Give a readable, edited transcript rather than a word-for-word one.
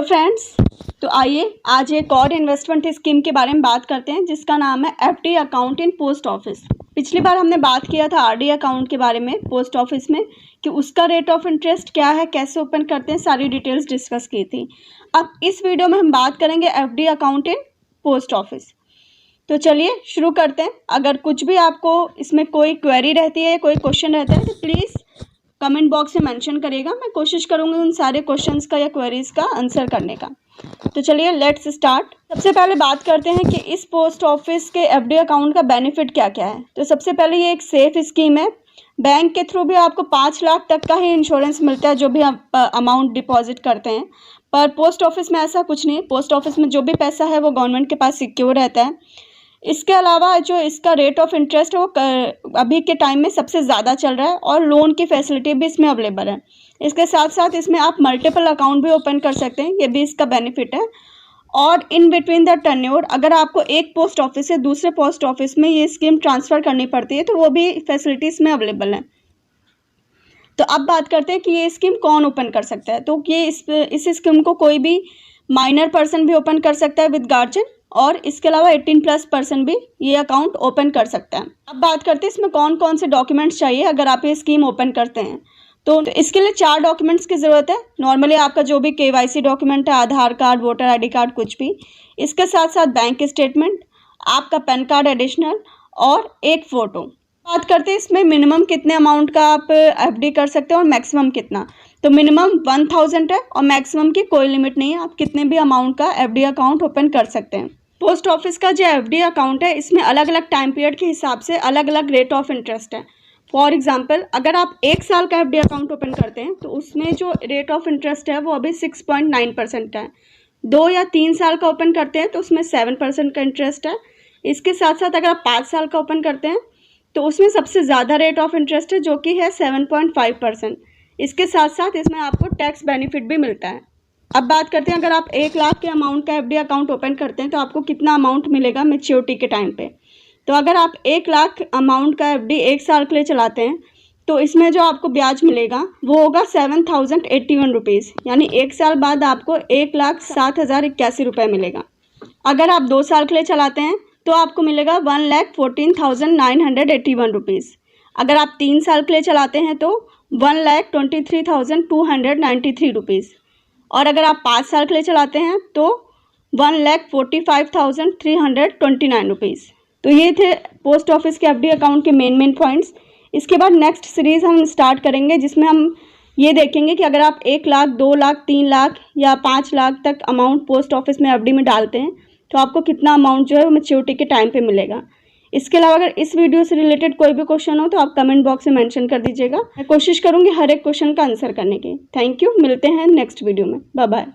तो फ्रेंड्स, तो आइए आज एक और इन्वेस्टमेंट स्कीम के बारे में बात करते हैं जिसका नाम है FD account in post office. पिछली बार हमने बात किया था आरडी अकाउंट के बारे में पोस्ट ऑफिस में कि उसका रेट ऑफ इंटरेस्ट क्या है, कैसे ओपन करते हैं, सारी डिटेल्स डिस्कस की थी। अब इस वीडियो में हम बात करेंगे FD account in post office. तो चलिए शुरू करते हैं। अगर कुछ भी आपको इसमें कोई क्वेरी रहती है, कोई क्वेश्चन रहता है तो प्लीज़ कमेंट बॉक्स में मेंशन करिएगा। मैं कोशिश करूँगी उन सारे क्वेश्चंस का या क्वेरीज का आंसर करने का। तो चलिए लेट्स स्टार्ट। सबसे पहले बात करते हैं कि इस पोस्ट ऑफिस के एफडी अकाउंट का बेनिफिट क्या क्या है। तो सबसे पहले ये एक सेफ स्कीम है। बैंक के थ्रू भी आपको 5 लाख तक का ही इंश्योरेंस मिलता है जो भी आप अमाउंट डिपॉजिट करते हैं, पर पोस्ट ऑफिस में ऐसा कुछ नहीं। पोस्ट ऑफिस में जो भी पैसा है वो गवर्नमेंट के पास सिक्योर रहता है। इसके अलावा जो इसका रेट ऑफ इंटरेस्ट है वो अभी के टाइम में सबसे ज़्यादा चल रहा है और लोन की फैसिलिटी भी इसमें अवेलेबल है। इसके साथ साथ इसमें आप मल्टीपल अकाउंट भी ओपन कर सकते हैं, ये भी इसका बेनिफिट है। और इन बिटवीन द टर्न्योर अगर आपको एक पोस्ट ऑफिस से दूसरे पोस्ट ऑफिस में ये स्कीम ट्रांसफ़र करनी पड़ती है तो वो भी फैसिलिटीज़ में अवेलेबल है। तो अब बात करते हैं कि ये स्कीम कौन ओपन कर सकता है। तो ये इस स्कीम को कोई भी माइनर पर्सन भी ओपन कर सकता है विद गार्जियन, और इसके अलावा 18+ पर्सन भी ये अकाउंट ओपन कर सकता है। अब बात करते हैं इसमें कौन कौन से डॉक्यूमेंट्स चाहिए अगर आप ये स्कीम ओपन करते हैं। तो इसके लिए 4 डॉक्यूमेंट्स की ज़रूरत है। नॉर्मली आपका जो भी KYC डॉक्यूमेंट है, आधार कार्ड, वोटर ID कार्ड, कुछ भी। इसके साथ साथ बैंक स्टेटमेंट, आपका पैन कार्ड एडिशनल और एक फ़ोटो। बात करते हैं इसमें मिनिमम कितने अमाउंट का आप FD कर सकते हैं और मैक्सिमम कितना। तो मिनिमम 1000 है और मैक्सिमम की कोई लिमिट नहीं है, आप कितने भी अमाउंट का FD अकाउंट ओपन कर सकते हैं। पोस्ट ऑफिस का जो FD अकाउंट है इसमें अलग अलग टाइम पीरियड के हिसाब से अलग अलग रेट ऑफ इंटरेस्ट है। फॉर एग्जांपल अगर आप 1 साल का FD अकाउंट ओपन करते हैं तो उसमें जो रेट ऑफ इंटरेस्ट है वो अभी 6.9% का है। 2 या 3 साल का ओपन करते हैं तो उसमें 7% का इंटरेस्ट है। इसके साथ साथ अगर आप 5 साल का ओपन करते हैं तो उसमें सबसे ज़्यादा रेट ऑफ इंटरेस्ट है जो कि है 7.5%। इसके साथ साथ इसमें आपको टैक्स बेनिफिट भी मिलता है। अब बात करते हैं अगर आप 1 लाख के अमाउंट का FD अकाउंट ओपन करते हैं तो आपको कितना अमाउंट मिलेगा मैच्योरिटी के टाइम पे। तो अगर आप 1 लाख अमाउंट का FD 1 साल के लिए चलाते हैं तो इसमें जो आपको ब्याज मिलेगा वो होगा 7081 रुपीज़, यानी 1 साल बाद आपको 1,07,081 रुपये मिलेगा। अगर आप 2 साल के लिए चलाते हैं तो आपको मिलेगा 1,14,981 रुपीज़। अगर आप 3 साल के लिए चलाते हैं तो 1,23,293 रुपीज़। और अगर आप 5 साल के लिए चलाते हैं तो 1,45,329 रुपीज़। तो ये थे पोस्ट ऑफिस के FD अकाउंट के मेन पॉइंट्स। इसके बाद नेक्स्ट सीरीज़ हम स्टार्ट करेंगे जिसमें हम ये देखेंगे कि अगर आप 1 लाख, 2 लाख, 3 लाख या 5 लाख तक अमाउंट पोस्ट ऑफिस में FD में डालते हैं तो आपको कितना अमाउंट जो है वो मैच्योरिटी के टाइम पे मिलेगा। इसके अलावा अगर इस वीडियो से रिलेटेड कोई भी क्वेश्चन हो तो आप कमेंट बॉक्स में मेंशन कर दीजिएगा। मैं कोशिश करूँगी हर एक क्वेश्चन का आंसर करने की। थैंक यू, मिलते हैं नेक्स्ट वीडियो में। Bye bye.